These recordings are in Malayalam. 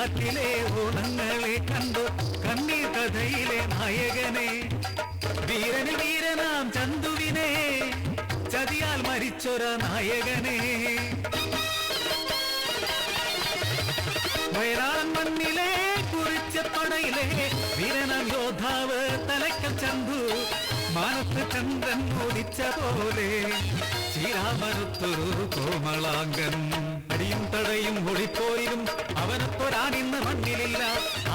നാട്ടിലെ ഓണങ്ങളെ കണ്ടു കണ്ണീർ കഥയിലെ നായകനെ, വീരനിൽ വീരനാം ചന്തുവിനെ ചതിയാൽ മരിച്ചൊര നായകനെ, വയനാടൻ മണ്ണിലെ കുറിച്ചപ്പടയിലെ വീരനാം യോദ്ധാവ് തലക്കൽ ചന്തു, മാനത്ത് ചന്ദ്രൻ ഓടിച്ച പോലെ ശ്രീരാമനത്തൊരു കോമളാങ്കൻ, അടിയും തടയും ഒളിപ്പോയിലും അവനൊത്തൊരാണിന്ന് മണ്ണിലില്ല,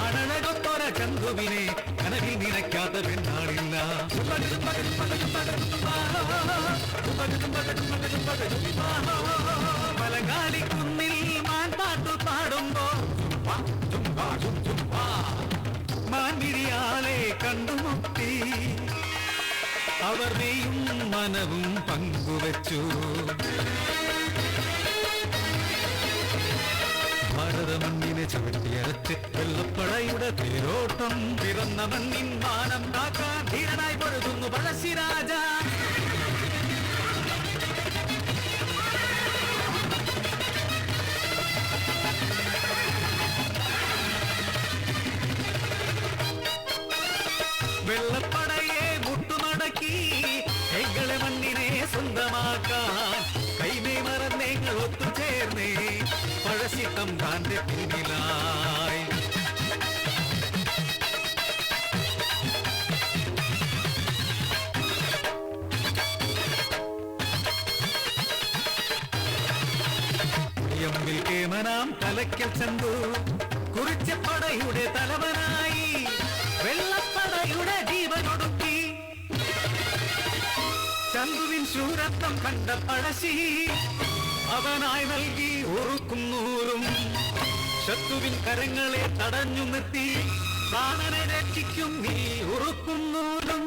ആണഴകൊത്തൊര ചന്തുവിനെ കനവിൽ നിനക്കാത്ത പെണ്ണാളില്ല. മലകാലിക്കുന്നിൽ മാൻപാട്ടു പാടുമ്പോ മാൻവിരിയാളെ കണ്ടുമുട്ടി, അവർ നെയ്യും മനവും പങ്കുവച്ചു. ഭാരതമണ്ണിനെ ചവിട്ടിയരച്ച് വെള്ളപ്പടയുടെ തേരോട്ടം, പിറന്ന മണ്ണിൻ മാനം കാക്കാൻ ധീരനായി പൊരുതുന്നു പഴശ്ശിരാജ. വെള്ളപ്പടയെ മുട്ടുമടക്കി എങ്ങളെ മണ്ണിനെ സ്വന്തമാക്കാൻ കൈമേ മറന്നേങ്ങൾ ഒത്തുചേർന്നേ പഴശ്ശിത്തമ്പ്രാന്റെ പിന്നിലായി. യമ്പിൽ കേമനാം തലയ്ക്കൽ ചന്തു കുറിച്ചപ്പടയുടെ തലവനായി, വെള്ളപ്പടയുടെ ജീവനൊടുക്കി ചന്തുവിൻ ശൂരത്വം കണ്ട പഴശ്ശി അവനായി നൽകി ഉറുക്കുന്നൂരും, ശത്രുവിൻ കരങ്ങളെ തടഞ്ഞു നിർത്തി പ്രാണനെ രക്ഷിക്കും നീ ഉറുക്കുന്നൂരും.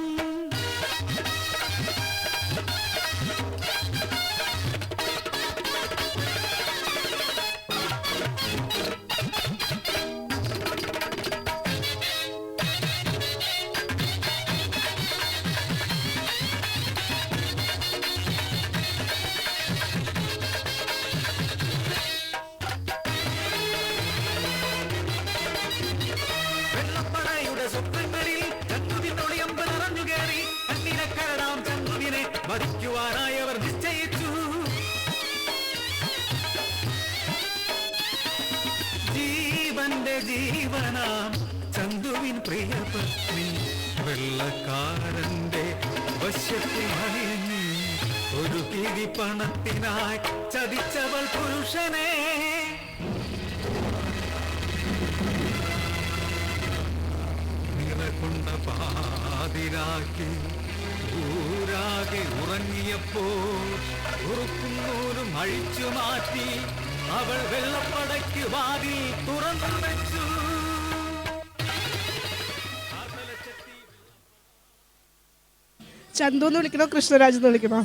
വെള്ളപ്പടയുടെ സ്വപ്നങ്ങളിൽ ചന്തുവിനൊളിയമ്പ് നിറഞ്ഞു കയറി, കണ്ണിനക്കരടാം ചന്തുവിനെ വധിക്കുവാനായവർ നിശ്ചയിച്ചു. ജീവന്റെ ജീവനാം ചന്തുവിൻ പ്രിയപത്നി വെള്ളക്കാരന്റെ വശ്യത്തിൽ അണിഞ്ഞ് ഒരു കിഴി പണത്തിനായി ചതിച്ചവൾ പുരുഷനെ. നിറകൊണ്ട പാതിരാക്കി ഊരാകെ ഉറങ്ങിയപ്പോൾ ഉറുക്കുന്നൂരും അഴിച്ചു മാറ്റി അവൾ വെള്ളപ്പടയ്ക്ക് വാതിൽ തുറന്നു വെച്ചു. ചന്തു എന്ന് വിളിക്കണോ കൃഷ്ണരാജ് എന്ന് വിളിക്കണോ?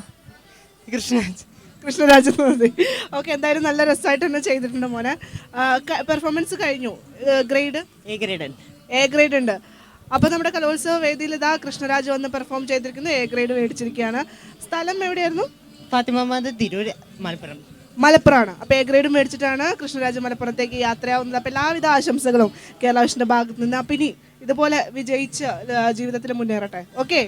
കൃഷ്ണരാജ്. കൃഷ്ണരാജ് എന്ന് മതി. ഓക്കെ, എന്തായാലും നല്ല രസമായിട്ട് തന്നെ ചെയ്തിട്ടുണ്ട് മോനെ. പെർഫോമൻസ് കഴിഞ്ഞു. ഗ്രേഡ് എ ഗ്രേഡ് ഉണ്ട്. അപ്പോൾ നമ്മുടെ കലോത്സവ വേദിയിൽ ഇതാ കൃഷ്ണരാജ് വന്ന് പെർഫോം ചെയ്തിരിക്കുന്നു. എ ഗ്രേഡ് മേടിച്ചിരിക്കുകയാണ്. സ്ഥലം എവിടെയായിരുന്നു? ഫാത്തിമാബാദ്, തിരൂർ, മലപ്പുറം. മലപ്പുറമാണ്. അപ്പോൾ എ ഗ്രേഡ് മേടിച്ചിട്ടാണ് കൃഷ്ണരാജ് മലപ്പുറത്തേക്ക് യാത്രയാവുന്നത്. അപ്പോൾ എല്ലാവിധ ആശംസകളും കേരള വിഷൻ്റെ ഭാഗത്ത് നിന്ന്. അപ്പം ഇനി ഇതുപോലെ വിജയിച്ച് ജീവിതത്തിൽ മുന്നേറട്ടെ. ഓക്കെ.